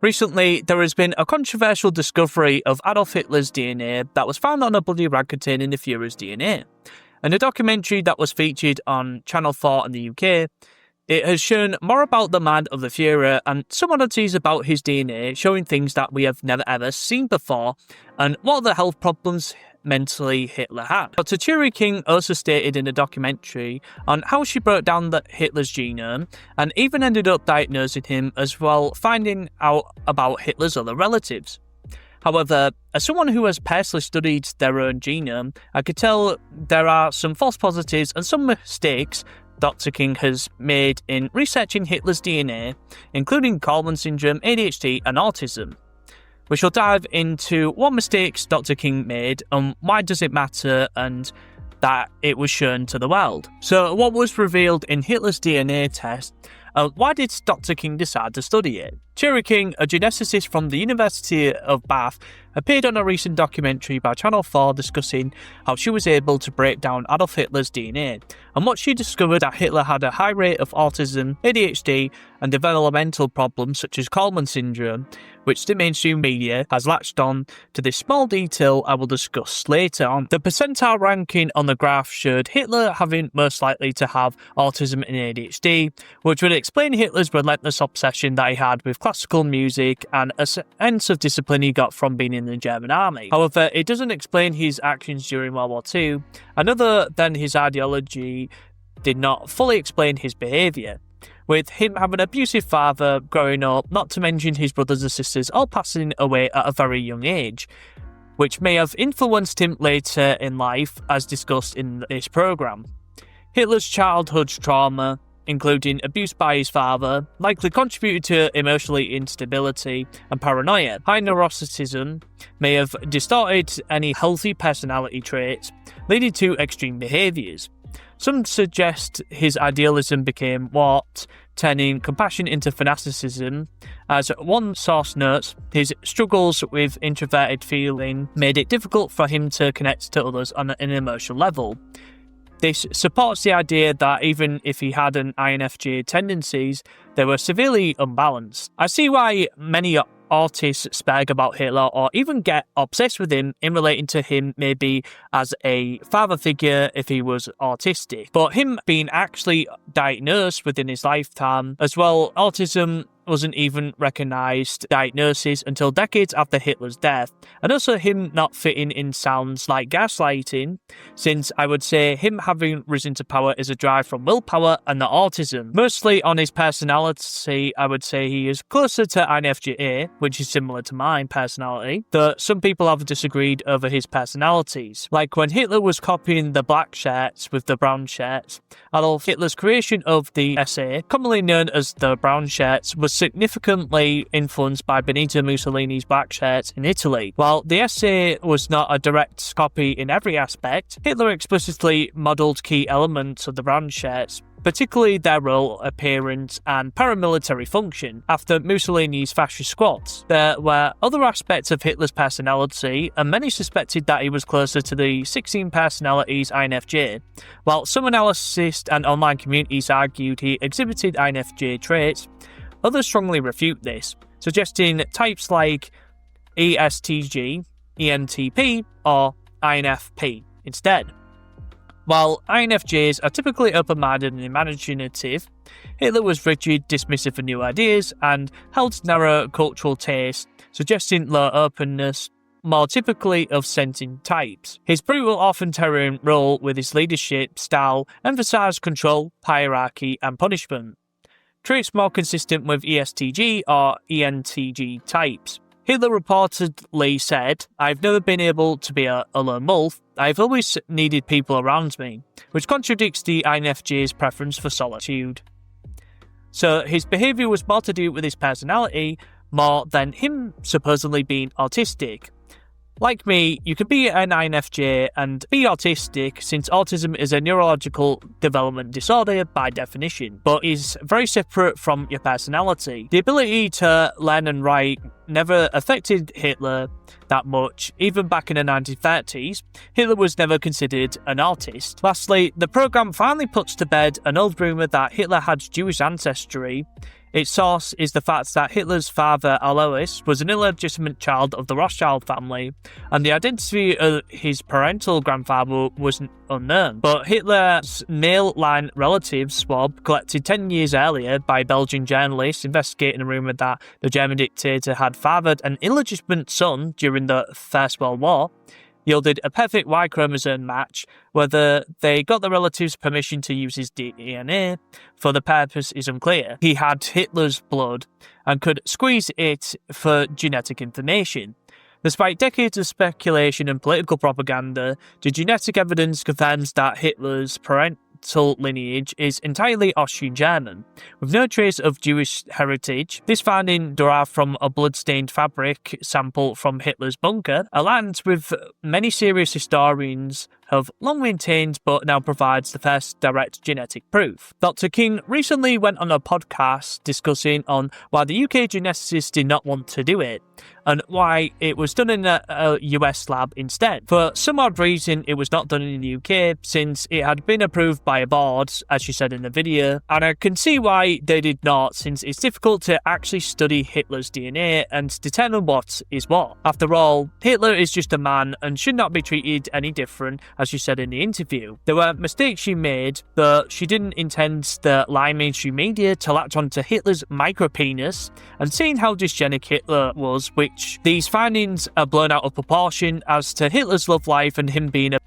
Recently, there has been a controversial discovery of Adolf Hitler's DNA that was found on a bloody rag containing the Führer's DNA. In a documentary that was featured on Channel 4 in the UK, it has shown more about the mind of the Führer and some oddities about his DNA, showing things that we have never ever seen before and what the health problems mentally Hitler had. Dr. Turi King also stated in a documentary on how she broke down Hitler's genome and even ended up diagnosing him as well, finding out about Hitler's other relatives. However, as someone who has personally studied their own genome, I could tell there are some false positives and some mistakes Dr. King has made in researching Hitler's DNA, including Kallmnn syndrome, ADHD and autism. We shall dive into what mistakes Dr. King made and why does it matter and that it was shown to the world. So what was revealed in Hitler's DNA test and why did Dr. King decide to study it? Turi King, a geneticist from the University of Bath, appeared on a recent documentary by Channel 4 discussing how she was able to break down Adolf Hitler's DNA and what she discovered that Hitler had a high rate of autism, ADHD and developmental problems such as Kallmnn syndrome, which the mainstream media has latched on to this small detail I will discuss later on. The percentile ranking on the graph showed Hitler having most likely to have autism and ADHD, which would explain Hitler's relentless obsession that he had with classical music and a sense of discipline he got from being in the German army. However, it doesn't explain his actions during World War II, and other than his ideology did not fully explain his behaviour, with him having an abusive father growing up, not to mention his brothers and sisters all passing away at a very young age, which may have influenced him later in life as discussed in this programme. Hitler's childhood trauma, including abuse by his father, likely contributed to emotional instability and paranoia. High neuroticism may have distorted any healthy personality traits, leading to extreme behaviours. Some suggest his idealism became warped, turning compassion into fanaticism. As one source notes, his struggles with introverted feeling made it difficult for him to connect to others on an emotional level. This supports the idea that even if he had an INFJ tendencies, they were severely unbalanced. I see why many artists spag about Hitler or even get obsessed with him in relating to him maybe as a father figure if he was autistic. But him being actually diagnosed within his lifetime as well, autism wasn't even recognised diagnosis until decades after Hitler's death, and also him not fitting in sounds like gaslighting, since I would say him having risen to power is a drive from willpower and not autism. Mostly on his personality, I would say he is closer to INFJ, which is similar to my personality, though some people have disagreed over his personalities. Like when Hitler was copying the black shirts with the brown shirts, Adolf Hitler's creation of the SA, commonly known as the brown shirts, was significantly influenced by Benito Mussolini's black shirts in Italy. While the essay was not a direct copy in every aspect, Hitler explicitly modelled key elements of the brown shirts, particularly their role, appearance and paramilitary function, after Mussolini's fascist squads. There were other aspects of Hitler's personality, and many suspected that he was closer to the 16 personalities INFJ, while some analysts and online communities argued he exhibited INFJ traits. Others strongly refute this, suggesting types like ESTG, ENTP, or INFP instead. While INFJs are typically open-minded and imaginative, Hitler was rigid, dismissive of new ideas, and held narrow cultural tastes, suggesting low openness, more typically of sensing types. His brutal, authoritarian role with his leadership style emphasised control, hierarchy, and punishment. Traits more consistent with ESTG or ENTG types. Hitler reportedly said, "I've never been able to be a lone wolf. I've always needed people around me," which contradicts the INFJ's preference for solitude. So his behaviour was more to do with his personality, more than him supposedly being autistic. Like me, you could be an INFJ and be autistic, since autism is a neurological development disorder by definition, but is very separate from your personality. The ability to learn and write never affected Hitler that much. Even back in the 1930s, Hitler was never considered an artist. Lastly, the programme finally puts to bed an old rumour that Hitler had Jewish ancestry. Its source is the fact that Hitler's father, Alois, was an illegitimate child of the Rothschild family, and the identity of his parental grandfather was unknown. But Hitler's male-line relative swab, collected 10 years earlier by Belgian journalists investigating a rumour that the German dictator had fathered an illegitimate son during the First World War, yielded a perfect Y chromosome match. Whether they got the relative's permission to use his DNA for the purpose is unclear. He had Hitler's blood and could squeeze it for genetic information. Despite decades of speculation and political propaganda, the genetic evidence confirms that Hitler's parental lineage is entirely Austrian-German, with no trace of Jewish heritage. This finding, derived from a blood-stained fabric sample from Hitler's bunker, aligns with many serious historians have long maintained, but now provides the first direct genetic proof. Dr. King recently went on a podcast discussing on why the UK geneticists did not want to do it, and why it was done in a US lab instead. For some odd reason, it was not done in the UK, since it had been approved by a board, as she said in the video, and I can see why they did not, since it's difficult to actually study Hitler's DNA and determine what is what. After all, Hitler is just a man and should not be treated any different, as she said in the interview. There were mistakes she made, but she didn't intend the lying mainstream media to latch onto Hitler's micropenis, and seeing how dysgenic Hitler was, which these findings are blown out of proportion as to Hitler's love life and him being a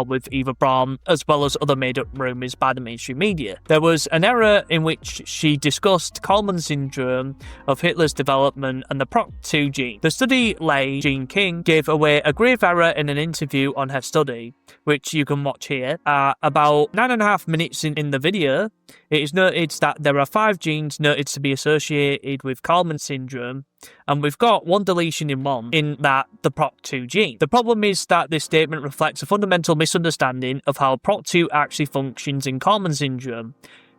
with Eva Braun, as well as other made-up rumours by the mainstream media. There was an error in which she discussed Kallmnn syndrome of Hitler's development and the PROC2 gene. The study lay Jean King gave away a grave error in an interview on her study, which you can watch here. About 9.5 minutes in the video, it is noted that there are 5 genes noted to be associated with Kallmnn syndrome, and we've got one deletion in one, in that the PROC2 gene. The problem is that this statement reflects a fundamental misunderstanding of how PROC2 actually functions in Kallmnn syndrome.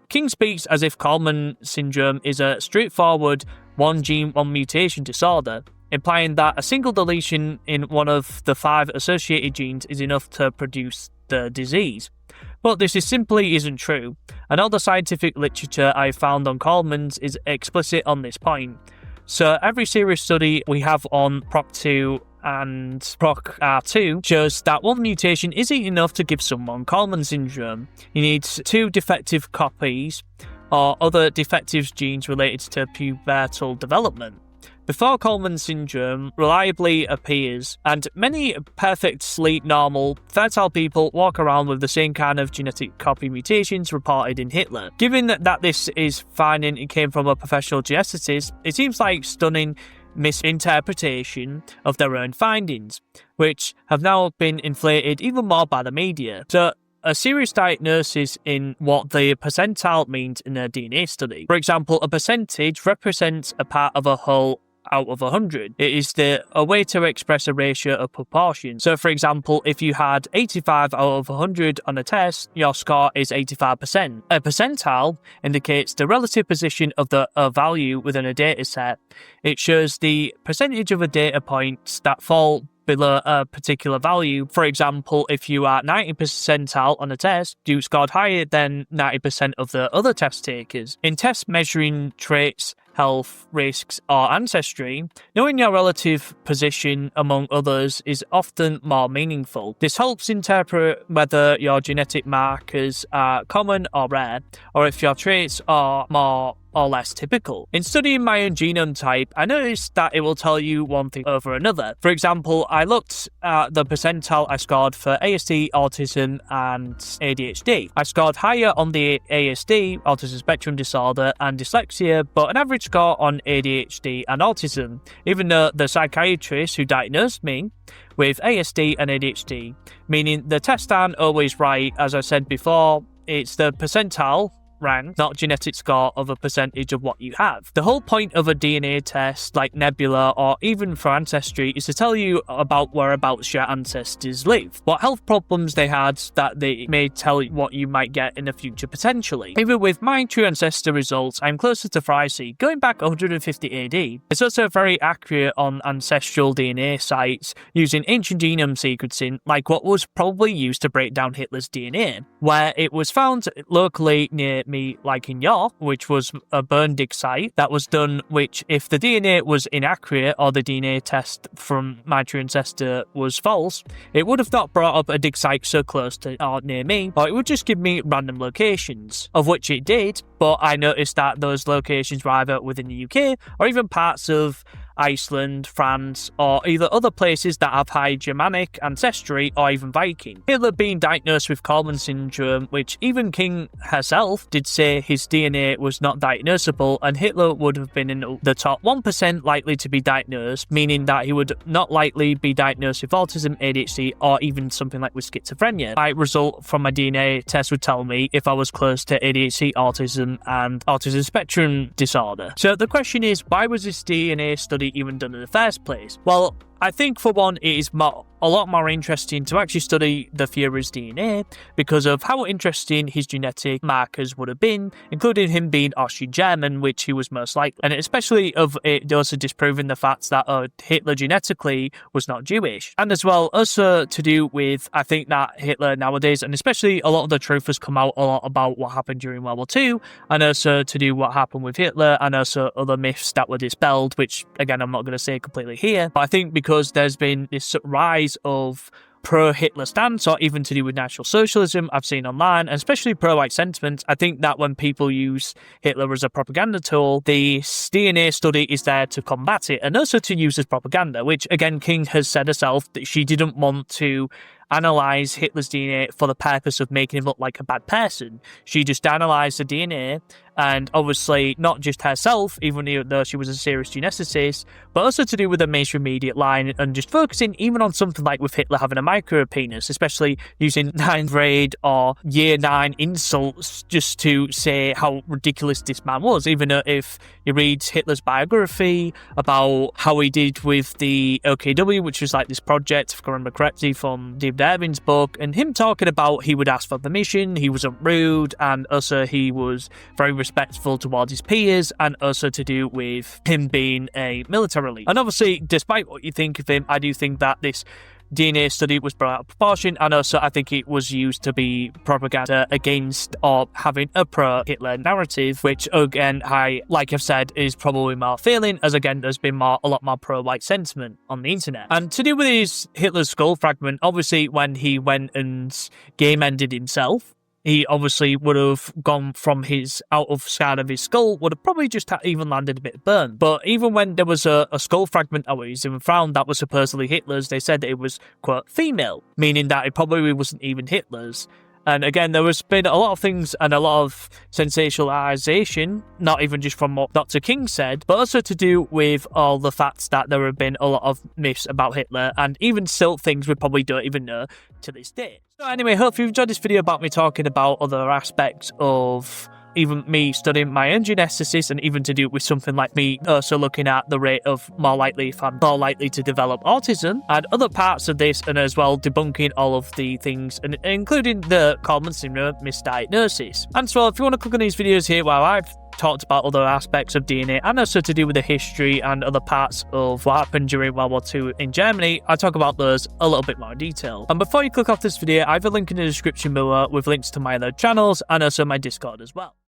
King speaks as if Kallmnn syndrome is a straightforward one gene, one mutation disorder, implying that a single deletion in one of the 5 associated genes is enough to produce the disease. But this simply isn't true, and all the scientific literature I've found on Kallmnn's is explicit on this point. So every serious study we have on PROC2 and PROC2 shows that one mutation isn't enough to give someone Kallmnn syndrome. You need 2 defective copies or other defective genes related to pubertal development before Kallmnn syndrome reliably appears, and many perfectly normal, fertile people walk around with the same kind of genetic copy mutations reported in Hitler. Given that this is finding it came from a professional geneticist, it seems like stunning misinterpretation of their own findings, which have now been inflated even more by the media. So, a serious diagnosis in what the percentile means in a DNA study. For example, a percentage represents a part of a whole out of 100. It is a way to express a ratio of proportion. So for example, if you had 85 out of 100 on a test, your score is 85%. A percentile indicates the relative position of a value within a data set. It shows the percentage of the data points that fall below a particular value. For example, if you are 90 percentile on a test, you scored higher than 90% of the other test takers. In tests measuring traits, health, risks, or ancestry, knowing your relative position among others is often more meaningful. This helps interpret whether your genetic markers are common or rare, or if your traits are more or less typical. In studying my own genome type, I noticed that it will tell you one thing over another. For example, I looked at the percentile I scored for ASD, autism, and ADHD. I scored higher on the ASD, autism spectrum disorder, and dyslexia, but an average score on ADHD and autism, even though the psychiatrist who diagnosed me with ASD and ADHD, meaning the tests aren't always right. As I said before, it's the percentile rank, not genetic score of a percentage of what you have. The whole point of a DNA test like Nebula or even for Ancestry is to tell you about whereabouts your ancestors live, what health problems they had that they may tell you what you might get in the future potentially. Even with my true ancestor results, I'm closer to Phryse, going back 150 AD. It's also very accurate on ancestral DNA sites using ancient genome sequencing, like what was probably used to break down Hitler's DNA, where it was found locally near me like in York, which was a burn dig site that was done, which if the DNA was inaccurate or the DNA test from my true ancestor was false, it would have not brought up a dig site so close to or near me, or it would just give me random locations, of which it did, but I noticed that those locations were either within the UK or even parts of Iceland, France, or either other places that have high Germanic ancestry or even Viking. Hitler being diagnosed with Kallmnn syndrome, which even King herself did say his DNA was not diagnosable, and Hitler would have been in the top 1% likely to be diagnosed, meaning that he would not likely be diagnosed with autism, ADHD, or even something like with schizophrenia. My result from my DNA test would tell me if I was close to ADHD, autism, and autism spectrum disorder. So the question is, why was this DNA study even done in the first place? Well, I think for one, it is a lot more interesting to actually study the Führer's DNA because of how interesting his genetic markers would have been, including him being Austrian-German, which he was most likely, and especially of it also disproving the fact that Hitler genetically was not Jewish. And as well, also to do with, I think that Hitler nowadays, and especially a lot of the truth has come out a lot about what happened during World War II, and also to do what happened with Hitler, and also other myths that were dispelled, which again, I'm not going to say completely here, but I think because there's been this rise of pro-Hitler stance or even to do with National Socialism I've seen online, and especially pro-white sentiment, I think that when people use Hitler as a propaganda tool, the DNA study is there to combat it and also to use as propaganda, which again, King has said herself that she didn't want to analyze Hitler's DNA for the purpose of making him look like a bad person. She just analyzed the DNA, and obviously not just herself, even though she was a serious geneticist, but also to do with the mainstream media line and just focusing even on something like with Hitler having a micro penis, especially using 9th grade or year 9 insults just to say how ridiculous this man was, even though if you read Hitler's biography about how he did with the OKW, which was like this project, if I remember correctly, from David Irving's book, and him talking about he would ask for permission, he wasn't rude, and also he was very respectful towards his peers, and also to do with him being a military elite. And obviously, despite what you think of him, I do think that this DNA study was brought out of proportion, and also I think it was used to be propaganda against or having a pro-Hitler narrative, which again, like I've said, is probably more failing, as again, there's been a lot more pro-white sentiment on the internet. And to do with his Hitler's skull fragment, obviously when he went and game-ended himself, he obviously would have gone from his out of side of his skull, would have probably just even landed a bit of burn. But even when there was a skull fragment that was even found that was supposedly Hitler's, they said that it was, quote, female, meaning that it probably wasn't even Hitler's. And again, there has been a lot of things and a lot of sensationalization, not even just from what Dr. King said, but also to do with all the facts that there have been a lot of myths about Hitler, and even still things we probably don't even know to this day. So anyway, hope you've enjoyed this video about me talking about other aspects of even me studying my own geneticists, and even to do with something like me also looking at the rate of more likely if I'm more likely to develop autism, and other parts of this, and as well debunking all of the things, and including the Kallmnn syndrome misdiagnosis. And so if you want to click on these videos here while I've talked about other aspects of DNA and also to do with the history and other parts of what happened during World War II in Germany, I talk about those a little bit more in detail. And before you click off this video, I have a link in the description below with links to my other channels and also my Discord as well.